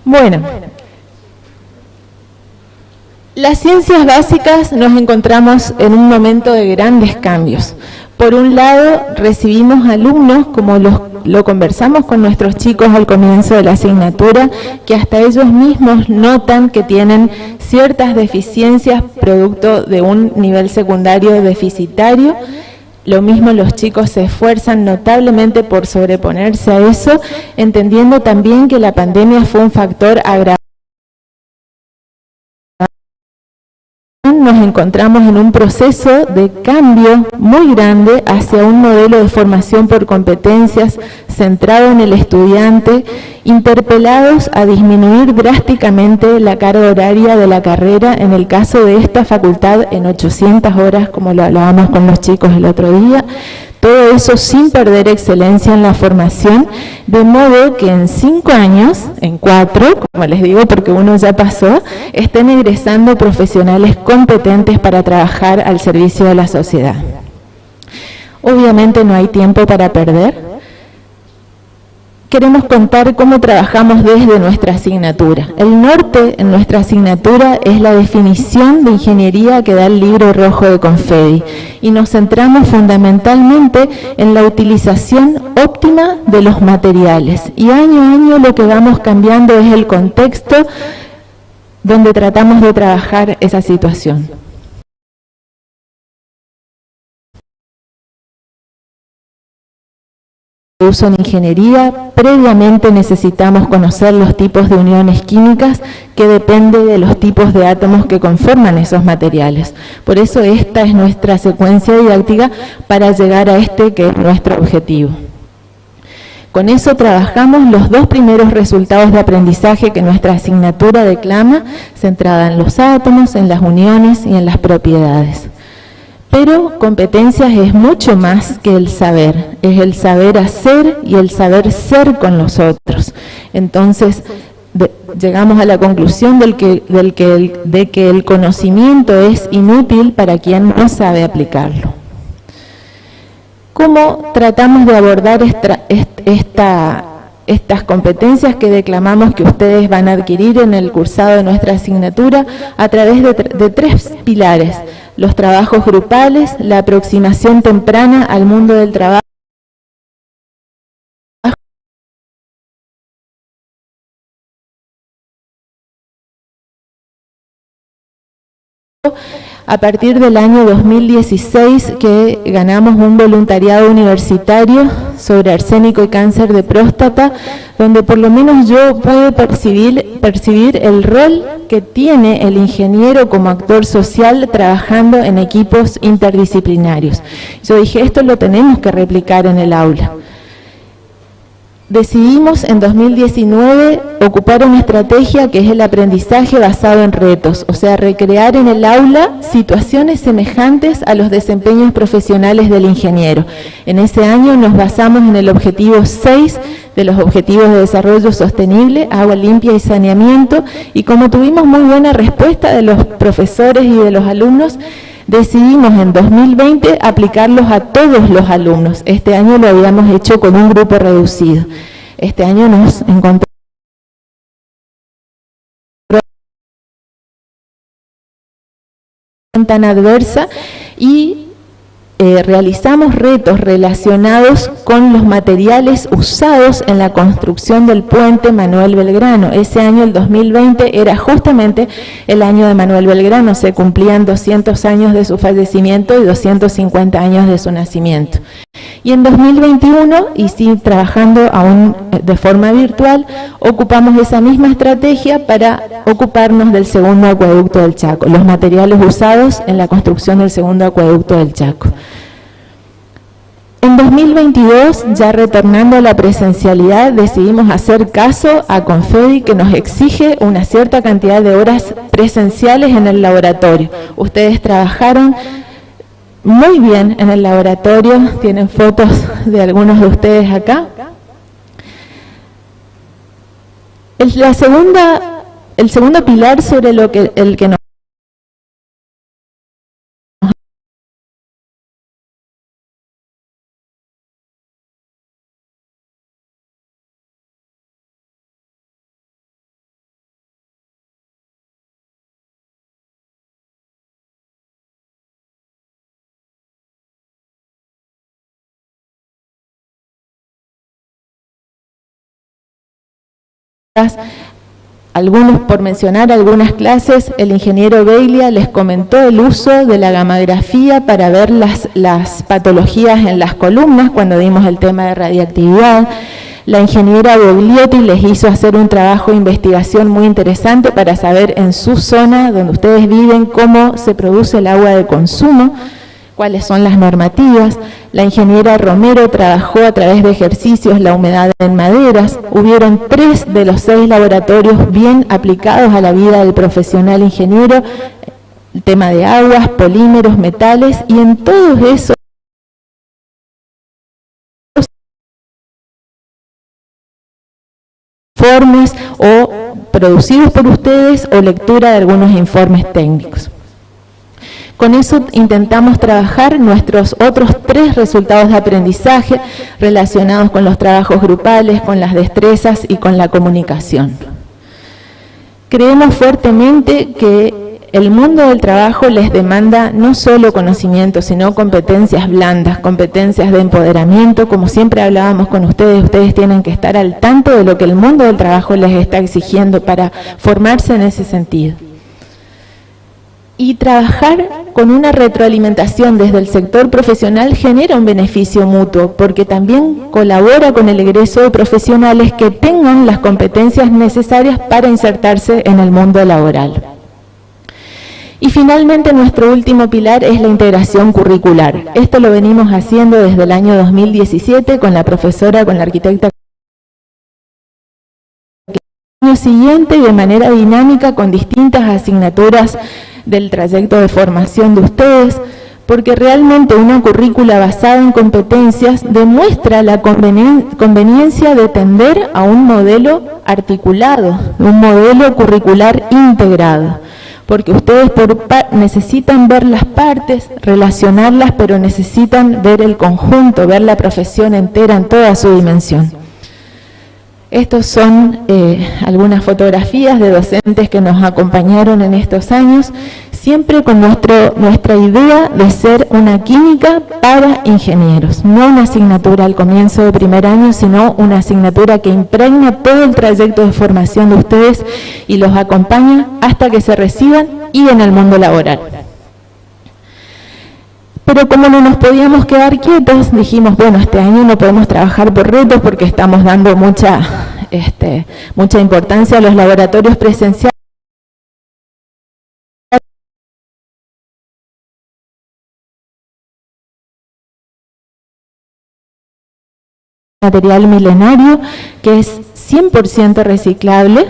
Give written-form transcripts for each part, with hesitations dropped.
Bueno, las ciencias básicas nos encontramos en un momento de grandes cambios. Por un lado, recibimos alumnos, como lo conversamos con nuestros chicos al comienzo de la asignatura, que hasta ellos mismos notan que tienen ciertas deficiencias producto de un nivel secundario deficitario. Lo mismo los chicos se esfuerzan notablemente por sobreponerse a eso, entendiendo también que la pandemia fue un factor agravante. Nos encontramos en un proceso de cambio muy grande hacia un modelo de formación por competencias centrado en el estudiante, interpelados a disminuir drásticamente la carga horaria de la carrera, en el caso de esta facultad en 800 horas, como lo hablábamos con los chicos el otro día. Todo eso sin perder excelencia en la formación, de modo que en 5 años, en 4, como les digo porque uno ya pasó, estén egresando profesionales competentes para trabajar al servicio de la sociedad. Obviamente no hay tiempo para perder. Queremos contar cómo trabajamos desde nuestra asignatura. El norte en nuestra asignatura es la definición de ingeniería que da el libro rojo de Confedi, y nos centramos fundamentalmente en la utilización óptima de los materiales. Y año a año lo que vamos cambiando es el contexto donde tratamos de trabajar esa situación. Uso en ingeniería, previamente necesitamos conocer los tipos de uniones químicas, que depende de los tipos de átomos que conforman esos materiales. Por eso esta es nuestra secuencia didáctica para llegar a este que es nuestro objetivo. Con eso trabajamos los 2 primeros resultados de aprendizaje que nuestra asignatura declama, centrada en los átomos, en las uniones y en las propiedades. Pero competencias es mucho más que el saber, es el saber hacer y el saber ser con los otros. Entonces, llegamos a la conclusión de que el conocimiento es inútil para quien no sabe aplicarlo. ¿Cómo tratamos de abordar estas competencias que declamamos que ustedes van a adquirir en el cursado de nuestra asignatura? A través de 3 pilares: los trabajos grupales, la aproximación temprana al mundo del trabajo, a partir del año 2016, que ganamos un voluntariado universitario sobre arsénico y cáncer de próstata, donde por lo menos yo pude percibir el rol que tiene el ingeniero como actor social trabajando en equipos interdisciplinarios. Yo dije, esto lo tenemos que replicar en el aula. Decidimos en 2019 ocupar una estrategia que es el aprendizaje basado en retos, o sea, recrear en el aula situaciones semejantes a los desempeños profesionales del ingeniero. En ese año nos basamos en el objetivo 6 de los Objetivos de Desarrollo Sostenible, agua limpia y saneamiento, y como tuvimos muy buena respuesta de los profesores y de los alumnos, decidimos en 2020 aplicarlos a todos los alumnos. Este año lo habíamos hecho con un grupo reducido. Este año nos encontramos tan adversa y realizamos retos relacionados con los materiales usados en la construcción del puente Manuel Belgrano. Ese año, el 2020, era justamente el año de Manuel Belgrano. Se cumplían 200 años de su fallecimiento y 250 años de su nacimiento. Y en 2021, y sí trabajando aún de forma virtual, ocupamos esa misma estrategia para ocuparnos del segundo acueducto del Chaco, los materiales usados en la construcción del segundo acueducto del Chaco. En 2022, ya retornando a la presencialidad, decidimos hacer caso a Confedi, que nos exige una cierta cantidad de horas presenciales en el laboratorio. Ustedes trabajaron muy bien en el laboratorio, tienen fotos de algunos de ustedes acá. El segundo pilar sobre el que nos Algunos, por mencionar algunas clases, el ingeniero Beglia les comentó el uso de la gammagrafía para ver las patologías en las columnas cuando dimos el tema de radiactividad. La ingeniera Bogliotti les hizo hacer un trabajo de investigación muy interesante para saber en su zona donde ustedes viven cómo se produce el agua de consumo, cuáles son las normativas. La ingeniera Romero trabajó a través de ejercicios la humedad en maderas. Hubieron 3 de los 6 laboratorios bien aplicados a la vida del profesional ingeniero, el tema de aguas, polímeros, metales, y en todos esos informes o producidos por ustedes o lectura de algunos informes técnicos. Con eso intentamos trabajar nuestros otros 3 resultados de aprendizaje relacionados con los trabajos grupales, con las destrezas y con la comunicación. Creemos fuertemente que el mundo del trabajo les demanda no solo conocimiento, sino competencias blandas, competencias de empoderamiento. Como siempre hablábamos con ustedes tienen que estar al tanto de lo que el mundo del trabajo les está exigiendo para formarse en ese sentido. Y trabajar con una retroalimentación desde el sector profesional genera un beneficio mutuo, porque también colabora con el egreso de profesionales que tengan las competencias necesarias para insertarse en el mundo laboral. Y finalmente nuestro último pilar es la integración curricular. Esto lo venimos haciendo desde el año 2017 con la profesora, con la arquitecta. El año siguiente, de manera dinámica, con distintas asignaturas del trayecto de formación de ustedes, porque realmente una currícula basada en competencias demuestra la conveniencia de tender a un modelo articulado, un modelo curricular integrado, porque ustedes necesitan ver las partes, relacionarlas, pero necesitan ver el conjunto, ver la profesión entera en toda su dimensión. Estos son algunas fotografías de docentes que nos acompañaron en estos años, siempre con nuestra idea de ser una química para ingenieros, no una asignatura al comienzo de primer año, sino una asignatura que impregna todo el trayecto de formación de ustedes y los acompaña hasta que se reciban y en el mundo laboral. Pero como no nos podíamos quedar quietos, dijimos, bueno, este año no podemos trabajar por retos porque estamos dando mucha importancia a los laboratorios presenciales. Material milenario que es 100% reciclable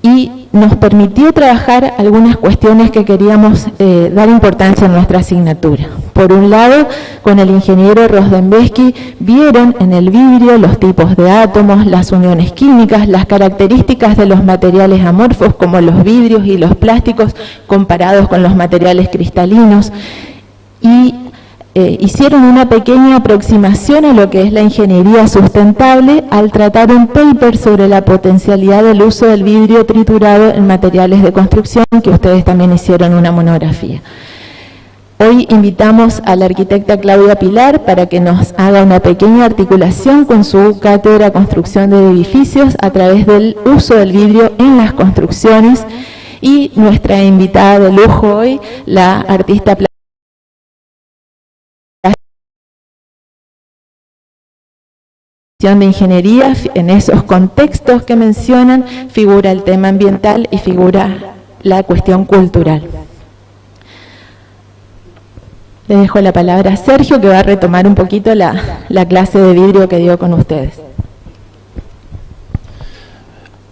y nos permitió trabajar algunas cuestiones que queríamos dar importancia en nuestra asignatura. Por un lado, con el ingeniero Rosdenbesky vieron en el vidrio los tipos de átomos, las uniones químicas, las características de los materiales amorfos como los vidrios y los plásticos comparados con los materiales cristalinos, y hicieron una pequeña aproximación a lo que es la ingeniería sustentable al tratar un paper sobre la potencialidad del uso del vidrio triturado en materiales de construcción, que ustedes también hicieron una monografía. Hoy invitamos a la arquitecta Claudia Pilar para que nos haga una pequeña articulación con su cátedra Construcción de Edificios a través del uso del vidrio en las construcciones, y nuestra invitada de lujo hoy, la artista de ingeniería. En esos contextos que mencionan figura el tema ambiental y figura la cuestión cultural. Le dejo la palabra a Sergio, que va a retomar un poquito la clase de vidrio que dio con ustedes.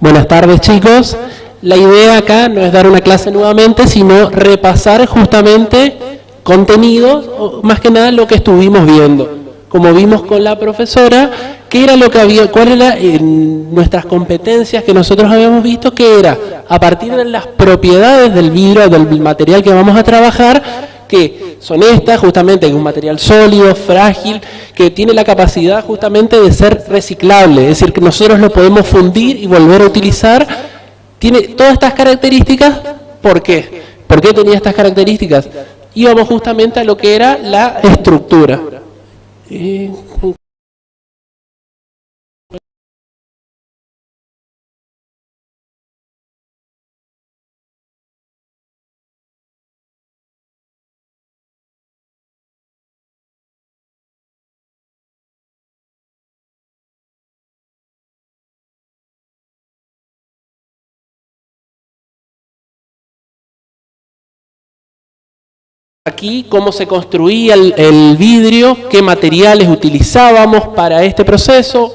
Buenas tardes, chicos. La idea acá no es dar una clase nuevamente, sino repasar justamente contenidos, o más que nada lo que estuvimos viendo. Como vimos con la profesora, ¿qué era lo que había, cuáles eran nuestras competencias que nosotros habíamos visto? Que era, a partir de las propiedades del vidrio, del material que vamos a trabajar, que son estas, justamente, que es un material sólido, frágil, que tiene la capacidad justamente de ser reciclable, es decir, que nosotros lo podemos fundir y volver a utilizar. Tiene todas estas características. ¿Por qué? ¿Por qué tenía estas características? Íbamos justamente a lo que era la estructura. aquí cómo se construía el vidrio, qué materiales utilizábamos para este proceso.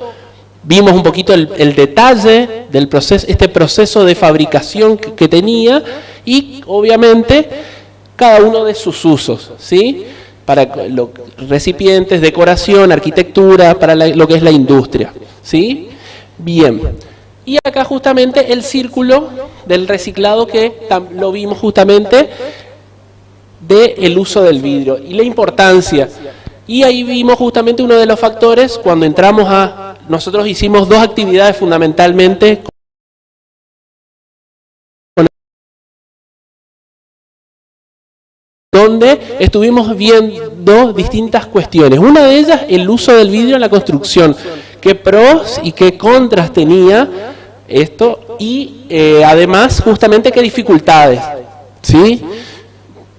Vimos un poquito el detalle del proceso, este proceso de fabricación que tenía y obviamente cada uno de sus usos, ¿sí? Para los recipientes, decoración, arquitectura, para lo que es la industria, ¿sí? Bien. Y acá justamente el círculo del reciclado que lo vimos justamente del uso del vidrio y la importancia. Y ahí vimos justamente uno de los factores cuando entramos a... Nosotros hicimos dos actividades fundamentalmente donde estuvimos viendo distintas cuestiones. Una de ellas, el uso del vidrio en la construcción. Qué pros y qué contras tenía esto y además justamente qué dificultades, ¿sí?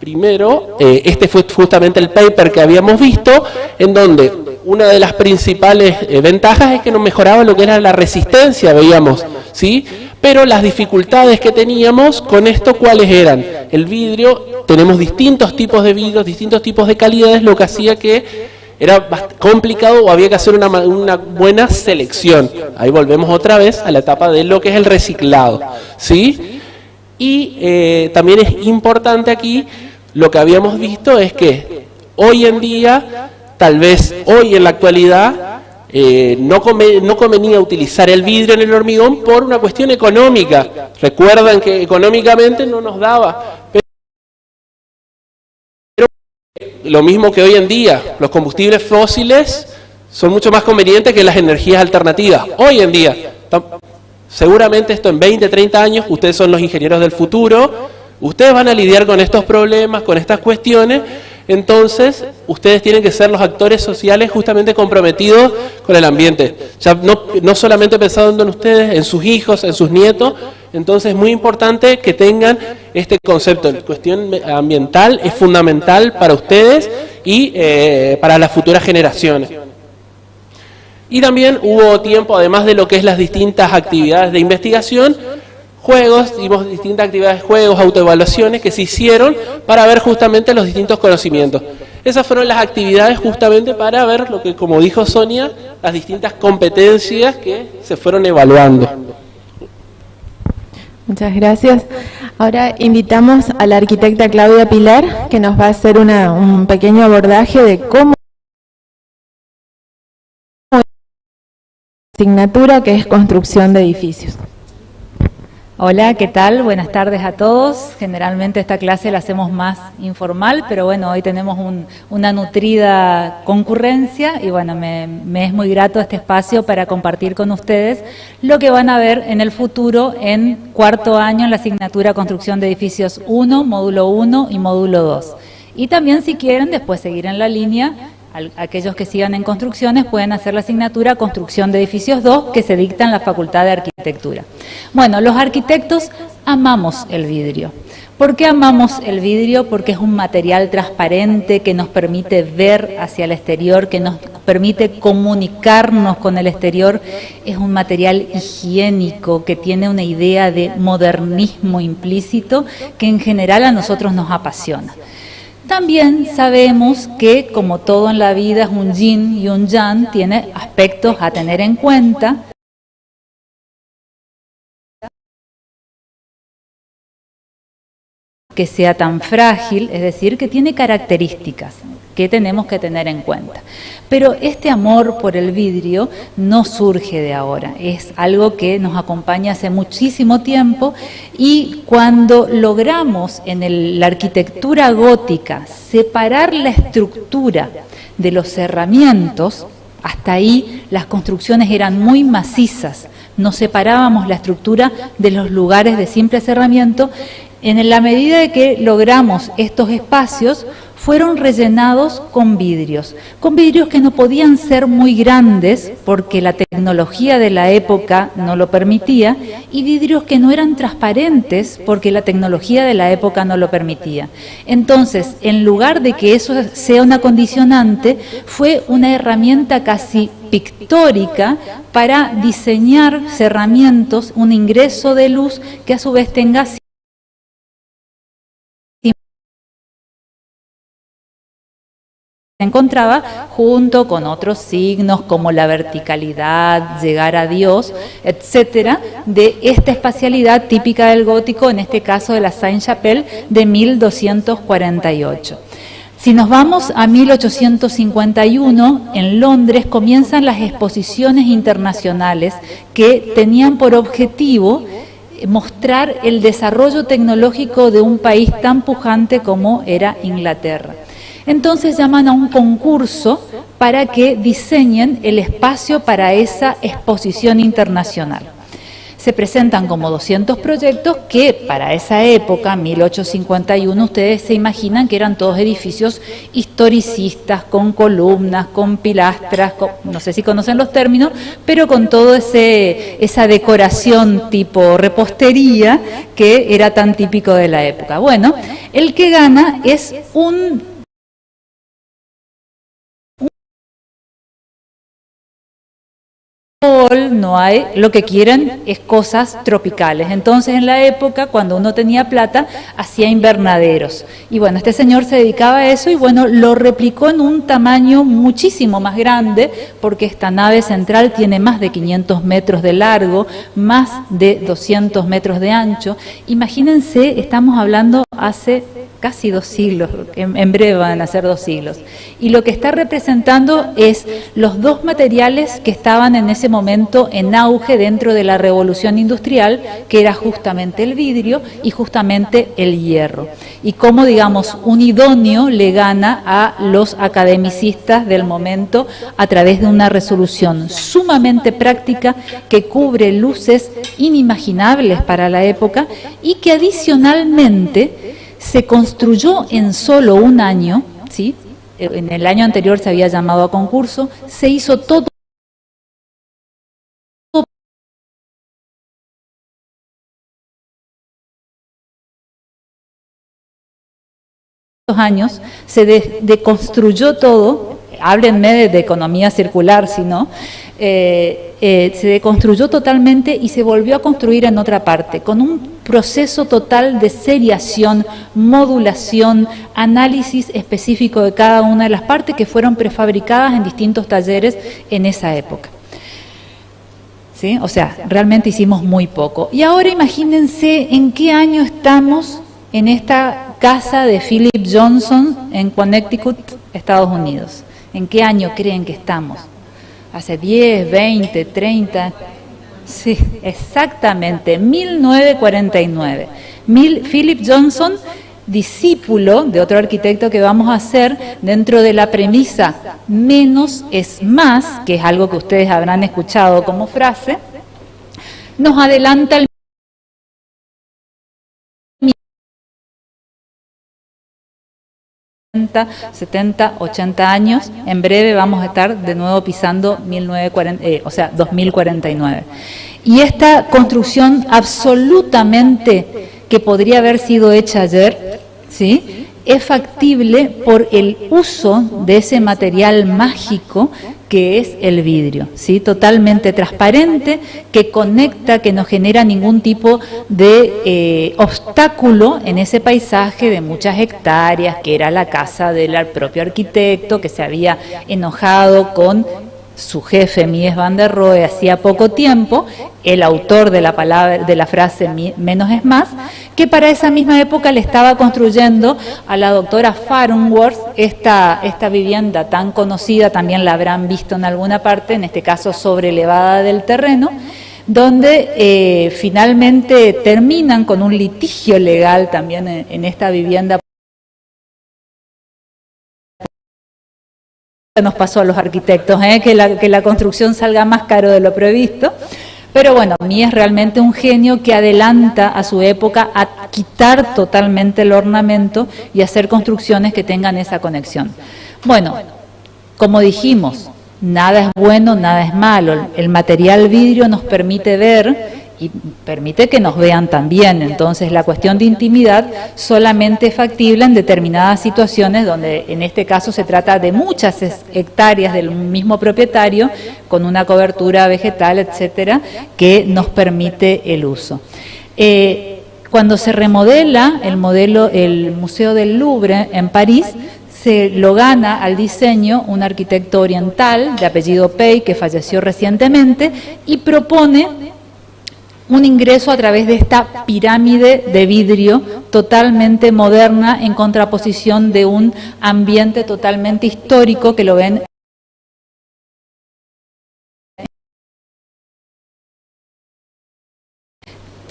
Primero, este fue justamente el paper que habíamos visto, en donde una de las principales ventajas es que nos mejoraba lo que era la resistencia, veíamos, ¿sí? Pero las dificultades que teníamos con esto, ¿cuáles eran? El vidrio, tenemos distintos tipos de vidrios, distintos tipos de calidades, lo que hacía que era complicado o había que hacer una buena selección. Ahí volvemos otra vez a la etapa de lo que es el reciclado, ¿sí? Y también es importante aquí, lo que habíamos visto es que hoy en día, tal vez hoy en la actualidad, no convenía utilizar el vidrio en el hormigón por una cuestión económica. Recuerdan que económicamente no nos daba. Pero lo mismo que hoy en día, los combustibles fósiles son mucho más convenientes que las energías alternativas. Hoy en día, seguramente esto en 20, 30 años, ustedes son los ingenieros del futuro, ustedes van a lidiar con estos problemas, con estas cuestiones, entonces ustedes tienen que ser los actores sociales justamente comprometidos con el ambiente. Ya no solamente pensando en ustedes, en sus hijos, en sus nietos, entonces es muy importante que tengan este concepto. La cuestión ambiental es fundamental para ustedes y para las futuras generaciones. Y también hubo tiempo, además de lo que es las distintas actividades de investigación, juegos, dimos distintas actividades, juegos, autoevaluaciones que se hicieron para ver justamente los distintos conocimientos. Esas fueron las actividades justamente para ver lo que, como dijo Sonia, las distintas competencias que se fueron evaluando. Muchas gracias. Ahora invitamos a la arquitecta Claudia Pilar, que nos va a hacer un pequeño abordaje de cómo asignatura que es construcción de edificios. Hola, ¿qué tal? Buenas tardes a todos. Generalmente esta clase la hacemos más informal, pero bueno, hoy tenemos una nutrida concurrencia y bueno, me es muy grato este espacio para compartir con ustedes lo que van a ver en el futuro en cuarto año en la asignatura Construcción de Edificios 1, Módulo 1 y Módulo 2. Y también si quieren después seguir en la línea, aquellos que sigan en construcciones pueden hacer la asignatura Construcción de Edificios 2 que se dicta en la Facultad de Arquitectura. Bueno, los arquitectos amamos el vidrio. ¿Por qué amamos el vidrio? Porque es un material transparente que nos permite ver hacia el exterior, que nos permite comunicarnos con el exterior. Es un material higiénico que tiene una idea de modernismo implícito que en general a nosotros nos apasiona. También sabemos que, como todo en la vida es un yin y un yang, tiene aspectos a tener en cuenta. Que sea tan frágil, es decir, que tiene características que tenemos que tener en cuenta. Pero este amor por el vidrio no surge de ahora, es algo que nos acompaña hace muchísimo tiempo y cuando logramos en la arquitectura gótica separar la estructura de los cerramientos, hasta ahí las construcciones eran muy macizas, nos separábamos la estructura de los lugares de simple cerramiento. En la medida de que logramos estos espacios, fueron rellenados con vidrios que no podían ser muy grandes porque la tecnología de la época no lo permitía, y vidrios que no eran transparentes porque la tecnología de la época no lo permitía. Entonces, en lugar de que eso sea una condicionante, fue una herramienta casi pictórica para diseñar cerramientos, un ingreso de luz que a su vez tenga encontraba junto con otros signos como la verticalidad, llegar a Dios, etcétera, de esta espacialidad típica del gótico, en este caso de la Sainte-Chapelle de 1248. Si nos vamos a 1851, en Londres comienzan las exposiciones internacionales que tenían por objetivo mostrar el desarrollo tecnológico de un país tan pujante como era Inglaterra. Entonces llaman a un concurso para que diseñen el espacio para esa exposición internacional. Se presentan como 200 proyectos que para esa época, 1851, ustedes se imaginan que eran todos edificios historicistas, con columnas, con pilastras, no sé si conocen los términos, pero con toda esa decoración tipo repostería que era tan típico de la época. Bueno, el que gana es un no hay, lo que quieren es cosas tropicales. Entonces en la época, cuando uno tenía plata, hacía invernaderos. Y bueno, este señor se dedicaba a eso y bueno, lo replicó en un tamaño muchísimo más grande, porque esta nave central tiene más de 500 metros de largo, más de 200 metros de ancho. Imagínense, estamos hablando hace casi 2 siglos, en breve van a ser 2 siglos. Y lo que está representando es los dos materiales que estaban en ese momento en auge dentro de la revolución industrial, que era justamente el vidrio y justamente el hierro. Y cómo, digamos, un idóneo le gana a los academicistas del momento a través de una resolución sumamente práctica que cubre luces inimaginables para la época y que adicionalmente se construyó en solo un año, ¿sí? En el año anterior se había llamado a concurso, se hizo todo años, se deconstruyó todo, háblenme de economía circular, si no, se deconstruyó totalmente y se volvió a construir en otra parte, con un proceso total de seriación, modulación, análisis específico de cada una de las partes que fueron prefabricadas en distintos talleres en esa época. ¿Sí? O sea, realmente hicimos muy poco. Y ahora imagínense en qué año estamos en esta casa de Philip Johnson en Connecticut, Estados Unidos. ¿En qué año creen que estamos? ¿Hace 10, 20, 30? Sí, exactamente, 1949. Philip Johnson, discípulo de otro arquitecto que vamos a hacer dentro de la premisa menos es más, que es algo que ustedes habrán escuchado como frase, nos adelanta el 70, 80 años, en breve vamos a estar de nuevo pisando 2049. Y esta construcción absolutamente que podría haber sido hecha ayer, ¿sí?, es factible por el uso de ese material mágico que es el vidrio, ¿sí?, totalmente transparente, que conecta, que no genera ningún tipo de obstáculo en ese paisaje de muchas hectáreas, que era la casa del propio arquitecto, que se había enojado con su jefe Mies van der Rohe hacía poco tiempo, el autor de la frase menos es más, que para esa misma época le estaba construyendo a la doctora Farnworth esta vivienda tan conocida, también la habrán visto en alguna parte, en este caso sobrelevada del terreno, donde finalmente terminan con un litigio legal también en esta vivienda. Nos pasó a los arquitectos, que la construcción salga más caro de lo previsto, pero bueno, Mies es realmente un genio que adelanta a su época a quitar totalmente el ornamento y hacer construcciones que tengan esa conexión. Bueno, como dijimos, nada es bueno, nada es malo, el material vidrio nos permite ver y permite que nos vean también. Entonces la cuestión de intimidad solamente es factible en determinadas situaciones donde en este caso se trata de muchas hectáreas del mismo propietario con una cobertura vegetal, etcétera, que nos permite el uso. Cuando se remodela el Museo del Louvre en París, se lo gana al diseño un arquitecto oriental de apellido Pei, que falleció recientemente, y propone un ingreso a través de esta pirámide de vidrio totalmente moderna, en contraposición de un ambiente totalmente histórico que lo ven.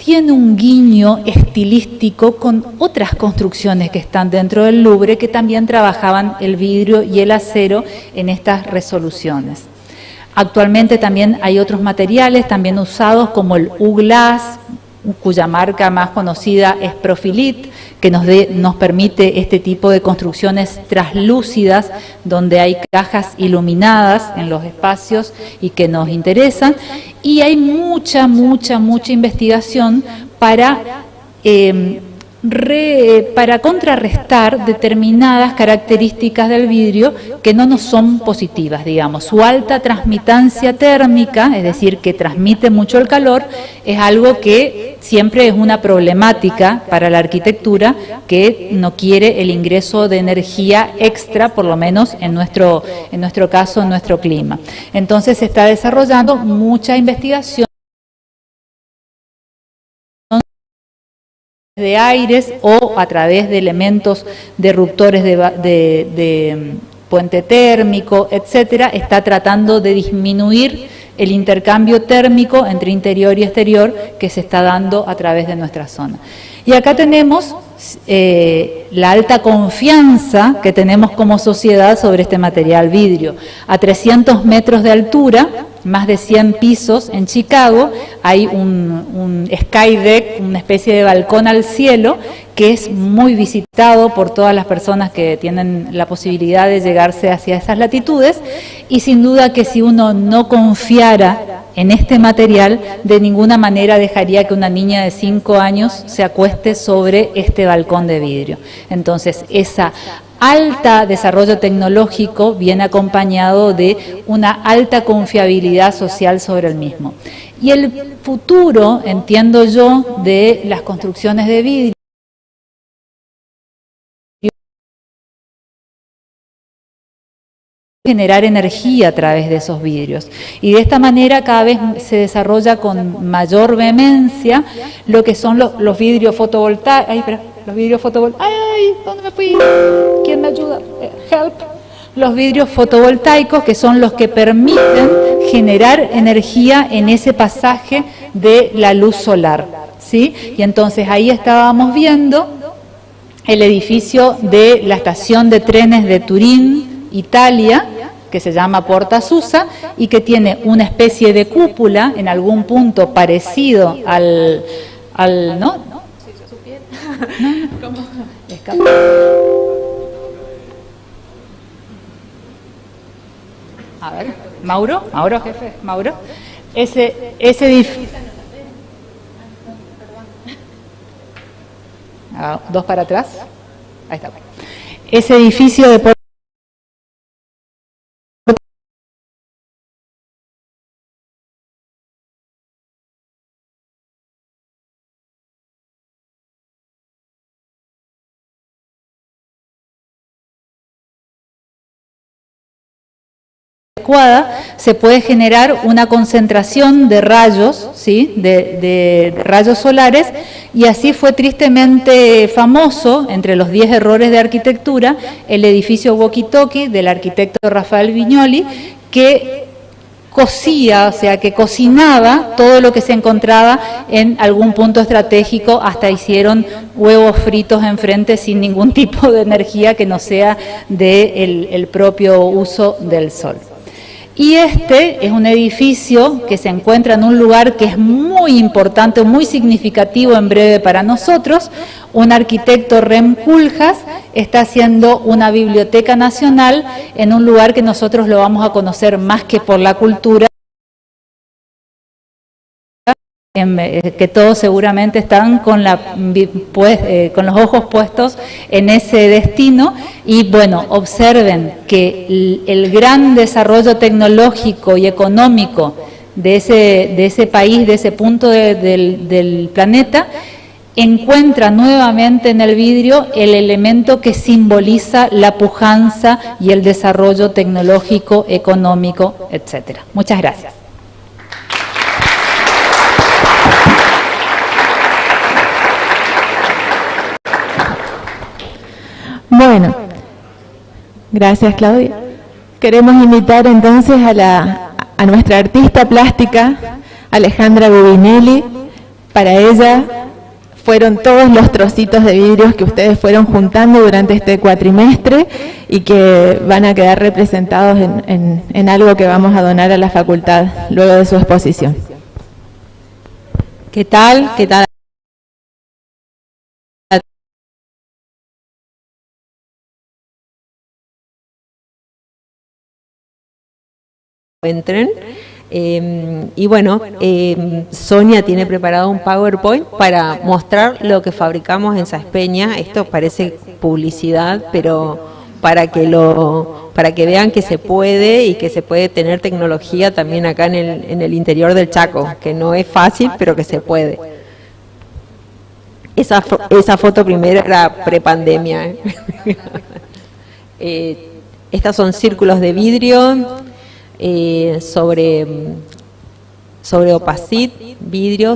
Tiene un guiño estilístico con otras construcciones que están dentro del Louvre, que también trabajaban el vidrio y el acero en estas resoluciones. Actualmente también hay otros materiales también usados, como el U-Glass, cuya marca más conocida es Profilit, que nos permite este tipo de construcciones traslúcidas, donde hay cajas iluminadas en los espacios y que nos interesan. Y hay mucha investigación para contrarrestar determinadas características del vidrio que no nos son positivas, digamos. Su alta transmitancia térmica, es decir, que transmite mucho el calor, es algo que siempre es una problemática para la arquitectura, que no quiere el ingreso de energía extra, por lo menos en nuestro caso, en nuestro clima. Entonces se está desarrollando mucha investigación de aires o a través de elementos disruptores de puente térmico, etcétera. Está tratando de disminuir el intercambio térmico entre interior y exterior que se está dando a través de nuestra zona. Y acá tenemos la alta confianza que tenemos como sociedad sobre este material vidrio. A 300 metros de altura, más de 100 pisos en Chicago, hay un sky deck, una especie de balcón al cielo, que es muy visitado por todas las personas que tienen la posibilidad de llegarse hacia esas latitudes, y sin duda que si uno no confiara en este material, de ninguna manera dejaría que una niña de 5 años se acueste sobre este balcón de vidrio. Entonces, esa alta desarrollo tecnológico viene acompañado de una alta confiabilidad social sobre el mismo. Y el futuro, entiendo yo, de las construcciones de vidrio, generar energía a través de esos vidrios, y de esta manera cada vez se desarrolla con mayor vehemencia lo que son los vidrios fotovoltaicos. Los vidrios fotovoltaicos, ¡ay! ¿Dónde me fui? ¿Quién me ayuda? Help. Los vidrios fotovoltaicos, que son los que permiten generar energía en ese pasaje de la luz solar, ¿sí? Y entonces ahí estábamos viendo el edificio de la estación de trenes de Turín, Italia, que se llama Porta Susa, y que tiene una especie de cúpula en algún punto parecido al ¿no? ¿Cómo? A ver, Mauro, jefe, Mauro. Ese edificio. Dos para atrás. Ahí está. Ese edificio de se puede generar una concentración de rayos, ¿sí? de rayos solares, y así fue tristemente famoso, entre los 10 errores de arquitectura, el edificio Walkie-Talkie del arquitecto Rafael Viñoli, que cocía, o sea, que cocinaba todo lo que se encontraba en algún punto estratégico, hasta hicieron huevos fritos enfrente sin ningún tipo de energía que no sea del propio uso del sol. Y este es un edificio que se encuentra en un lugar que es muy importante, muy significativo en breve para nosotros. Un arquitecto, Rem Koolhaas, está haciendo una biblioteca nacional en un lugar que nosotros lo vamos a conocer más que por la cultura, que todos seguramente están con los ojos puestos en ese destino. Y bueno, observen que el gran desarrollo tecnológico y económico de ese país, de ese punto del planeta, encuentra nuevamente en el vidrio el elemento que simboliza la pujanza y el desarrollo tecnológico, económico, etc. Muchas gracias. Bueno, gracias Claudia. Queremos invitar entonces a nuestra artista plástica, Alejandra Gubinelli. Para ella fueron todos los trocitos de vidrios que ustedes fueron juntando durante este cuatrimestre y que van a quedar representados en algo que vamos a donar a la facultad luego de su exposición. ¿Qué tal? ¿Qué tal? Entren. Y bueno, Sonia tiene preparado un PowerPoint para mostrar lo que fabricamos en Saespeña. Esto parece publicidad, pero para que vean que se puede y que se puede tener tecnología también acá en el interior del Chaco, que no es fácil, pero que se puede. Esa foto primero era prepandemia. Estos son círculos de vidrio. Sobre opacit, vidrio.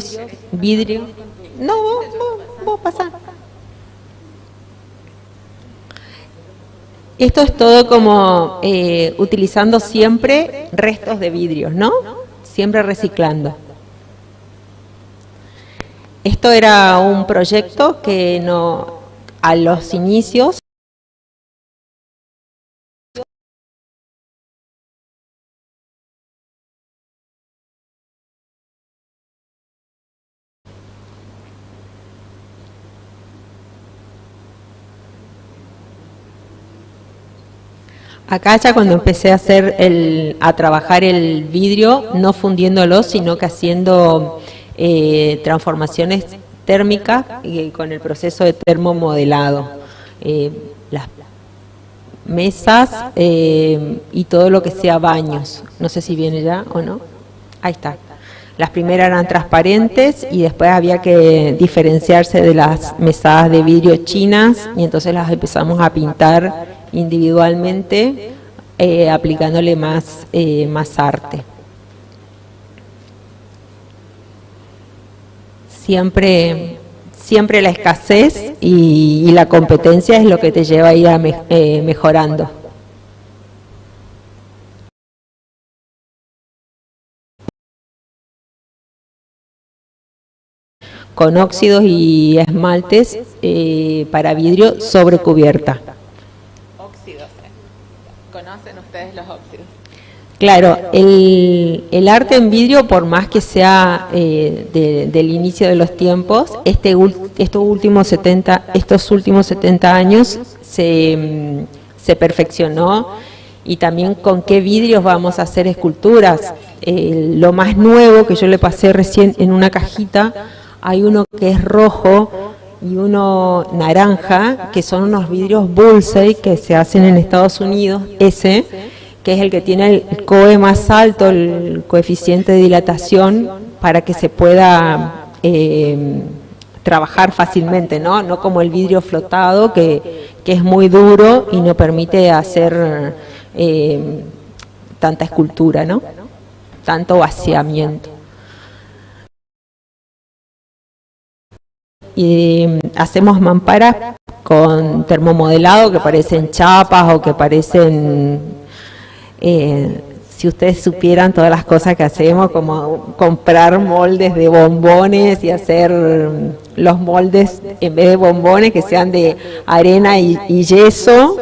No, vos pasá. Esto es todo como utilizando siempre restos de vidrios, ¿no? Siempre reciclando. Esto era un proyecto que a los inicios acá ya cuando empecé a trabajar el vidrio, no fundiéndolo, sino que haciendo transformaciones térmicas con el proceso de termomodelado. Las mesas y todo lo que sea baños. No sé si viene ya o no. Ahí está. Las primeras eran transparentes y después había que diferenciarse de las mesadas de vidrio chinas y entonces las empezamos a pintar individualmente, aplicándole más arte. Siempre la escasez y la competencia es lo que te lleva a ir mejorando. Con óxidos y esmaltes para vidrio sobre cubierta. Óxidos, ¿conocen ustedes los óxidos? Claro, el arte en vidrio, por más que sea del inicio de los tiempos, estos últimos 70 años se perfeccionó, y también con qué vidrios vamos a hacer esculturas. Lo más nuevo que yo le pasé recién en una cajita, hay uno que es rojo y uno naranja, que son unos vidrios bullseye que se hacen en Estados Unidos, que es el que tiene el COE más alto, el coeficiente de dilatación, para que se pueda trabajar fácilmente, no como el vidrio flotado, que es muy duro y no permite hacer tanta escultura, ¿no? Tanto vaciamiento. Y hacemos mamparas con termomodelado que parecen chapas o que parecen, si ustedes supieran todas las cosas que hacemos, como comprar moldes de bombones y hacer los moldes en vez de bombones que sean de arena y yeso,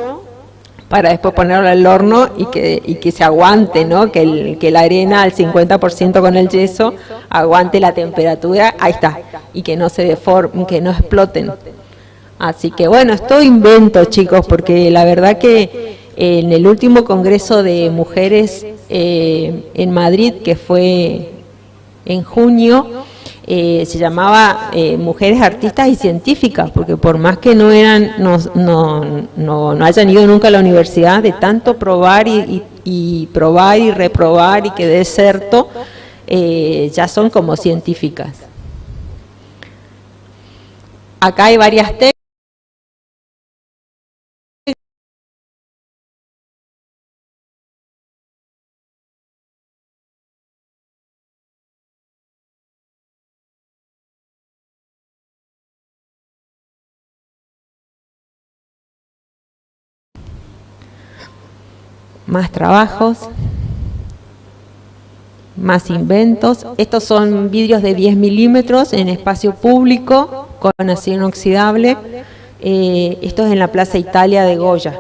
para después ponerlo al horno y que se aguante, ¿no? Que la arena al 50% con el yeso aguante la temperatura, ahí está, y que no se deformen, que no exploten. Así que bueno, es todo invento, chicos, porque la verdad que en el último congreso de mujeres en Madrid, que fue en junio, se llamaba Mujeres Artistas y Científicas, porque por más que no hayan ido nunca a la universidad, de tanto probar y probar y reprobar y que deserto, ya son como científicas. Acá hay varias técnicas. Más trabajos, más inventos. Estos son vidrios de 10 milímetros en espacio público con acero inoxidable. Esto es en la Plaza Italia de Goya.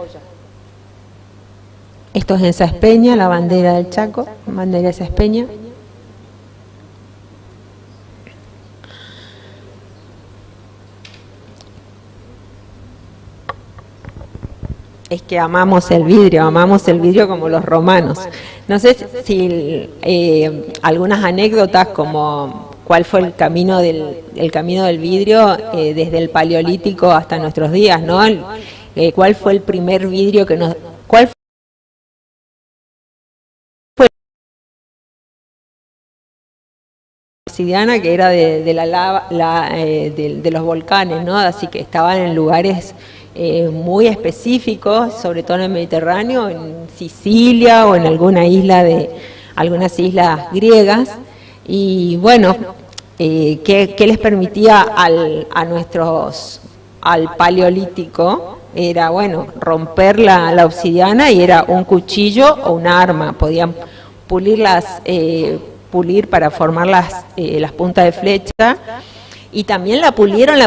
Esto es en Saspeña, la bandera del Chaco, bandera de Saspeña. Es que amamos el vidrio como los romanos. No sé si algunas anécdotas como cuál fue el camino del vidrio desde el Paleolítico hasta nuestros días, ¿no? ¿Cuál fue el primer vidrio que nos... ¿Cuál fue la obsidiana que era de la lava, de los volcanes, ¿no? Así que estaban en lugares muy específicos, sobre todo en el Mediterráneo, en Sicilia o en algunas islas griegas. Y bueno, ¿qué les permitía al Paleolítico? Era, bueno, romper la obsidiana y era un cuchillo o un arma. Podían pulir para formar las puntas de flecha. Y también la pulieron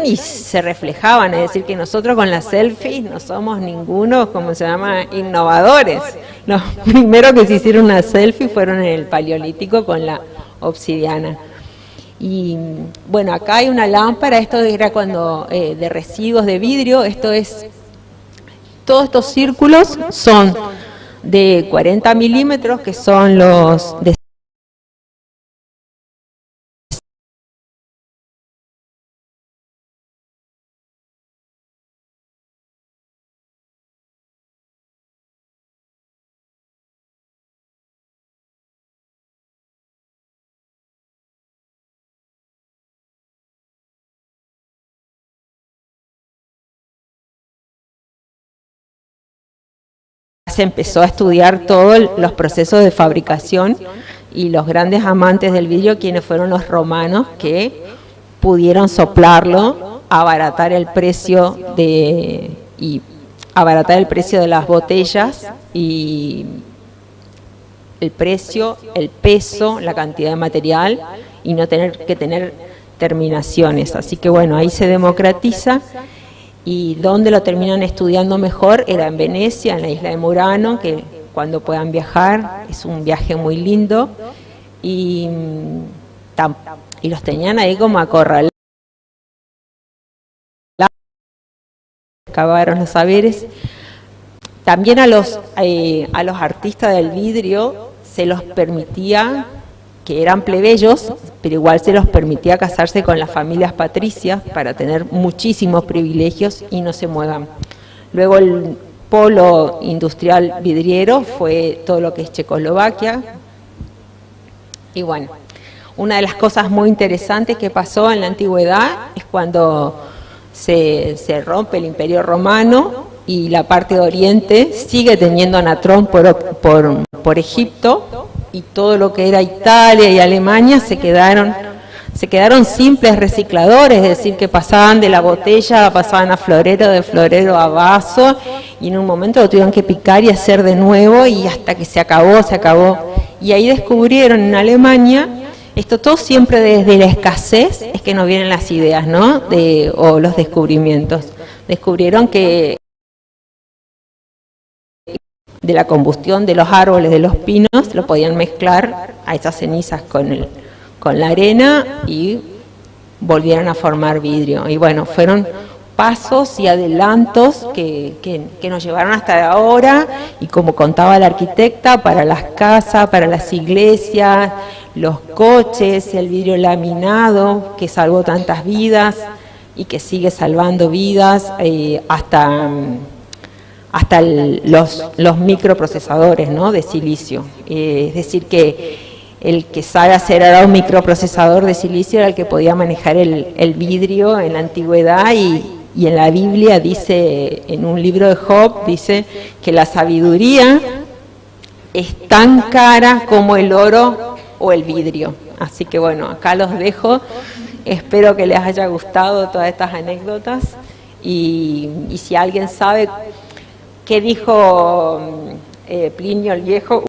y se reflejaban, es decir, que nosotros con las selfies no somos ningunos, como se llama, innovadores. Los primeros que se hicieron una selfie fueron en el Paleolítico con la obsidiana. Y bueno, acá hay una lámpara, esto era cuando de residuos de vidrio, todos estos círculos son de 40 milímetros, que son los de se empezó a estudiar todos los procesos de fabricación y los grandes amantes del vidrio, quienes fueron los romanos, que pudieron soplarlo, abaratar el precio de las botellas y el precio, el peso, la cantidad de material y no tener que tener terminaciones. Así que bueno, ahí se democratiza. Y donde lo terminan estudiando mejor era en Venecia, en la isla de Murano, que cuando puedan viajar, es un viaje muy lindo, y los tenían ahí como acorralados, acabaron los saberes. También a los artistas del vidrio se los permitía, que eran plebeyos, pero igual se los permitía casarse con las familias patricias para tener muchísimos privilegios y no se muevan. Luego el polo industrial vidriero fue todo lo que es Checoslovaquia. Y bueno, una de las cosas muy interesantes que pasó en la antigüedad es cuando se rompe el Imperio Romano y la parte de Oriente sigue teniendo anatrón por Egipto, y todo lo que era Italia y Alemania se quedaron simples recicladores, es decir, que pasaban de la botella, pasaban a florero, de florero a vaso, y en un momento lo tuvieron que picar y hacer de nuevo, y hasta que se acabó. Y ahí descubrieron en Alemania, esto todo siempre desde la escasez es que nos vienen las ideas, ¿no? O los descubrimientos. Descubrieron que de la combustión de los árboles, de los pinos, lo podían mezclar a esas cenizas con la arena y volvieron a formar vidrio. Y bueno, fueron pasos y adelantos que nos llevaron hasta ahora, y como contaba la arquitecta, para las casas, para las iglesias, los coches, el vidrio laminado, que salvó tantas vidas y que sigue salvando vidas, hasta los microprocesadores, ¿no?, de silicio. Es decir, que el que sabe hacer ahora un microprocesador de silicio era el que podía manejar el vidrio en la antigüedad, y en la Biblia dice, en un libro de Job, dice que la sabiduría es tan cara como el oro o el vidrio. Así que bueno, acá los dejo. Espero que les haya gustado todas estas anécdotas, y si alguien sabe qué dijo Plinio el Viejo.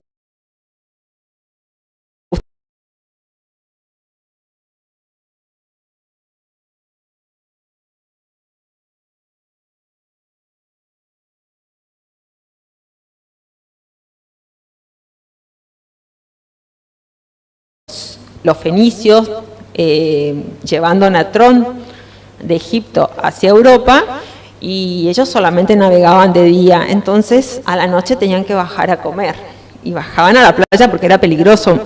Los fenicios llevando natrón de Egipto hacia Europa, y ellos solamente navegaban de día, entonces a la noche tenían que bajar a comer, y bajaban a la playa porque era peligroso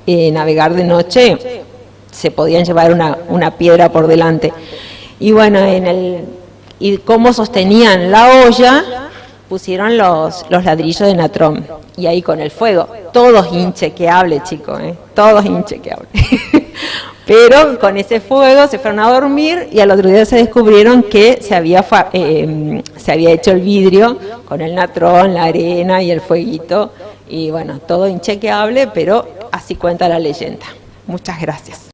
navegar de noche, se podían llevar una piedra por delante. Y bueno, y cómo sostenían la olla, pusieron los ladrillos de natrón, y ahí con el fuego, todos inchequeables, chicos, todos inchequeables. Pero con ese fuego se fueron a dormir, y al otro día se descubrieron que se había hecho el vidrio con el natrón, la arena y el fueguito, y bueno, todo inchequeable, pero así cuenta la leyenda. Muchas gracias.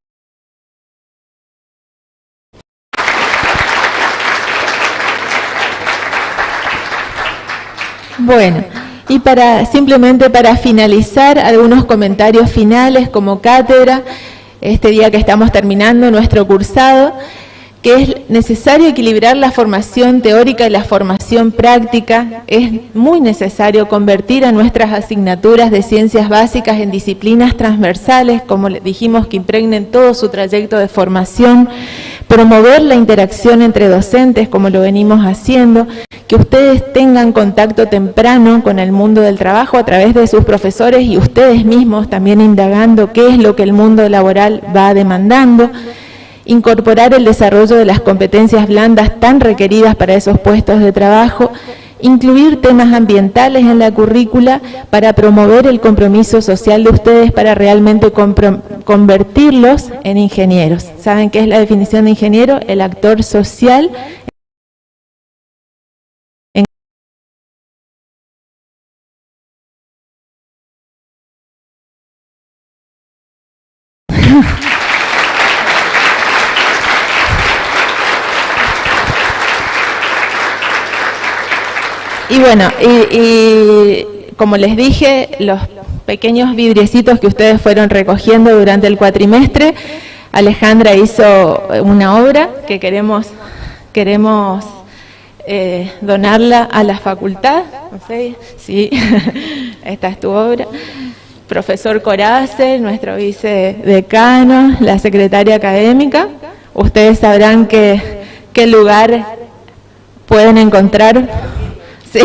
Bueno, y simplemente para finalizar, algunos comentarios finales como cátedra, este día que estamos terminando nuestro cursado, que es necesario equilibrar la formación teórica y la formación práctica. Es muy necesario convertir a nuestras asignaturas de ciencias básicas en disciplinas transversales, como dijimos, que impregnen todo su trayecto de formación, promover la interacción entre docentes, como lo venimos haciendo, que ustedes tengan contacto temprano con el mundo del trabajo a través de sus profesores, y ustedes mismos también indagando qué es lo que el mundo laboral va demandando. Incorporar el desarrollo de las competencias blandas tan requeridas para esos puestos de trabajo, incluir temas ambientales en la currícula para promover el compromiso social de ustedes, para realmente convertirlos en ingenieros. ¿Saben qué es la definición de ingeniero? El actor social Y bueno, y como les dije, los pequeños vidriecitos que ustedes fueron recogiendo durante el cuatrimestre, Alejandra hizo una obra que queremos donarla a la facultad. No sé, sí, esta es tu obra. Profesor Corace, nuestro vicedecano, la secretaria académica. Ustedes sabrán qué lugar pueden encontrar. Sí,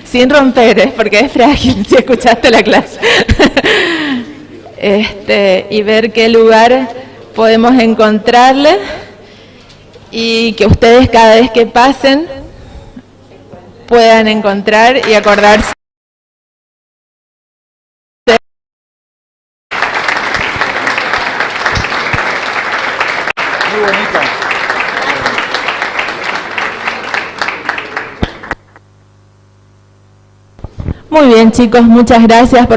sin romper, porque es frágil, si escuchaste la clase. Y ver qué lugar podemos encontrarle, y que ustedes cada vez que pasen puedan encontrar y acordarse. Muy bonito. Muy bien, chicos, muchas gracias por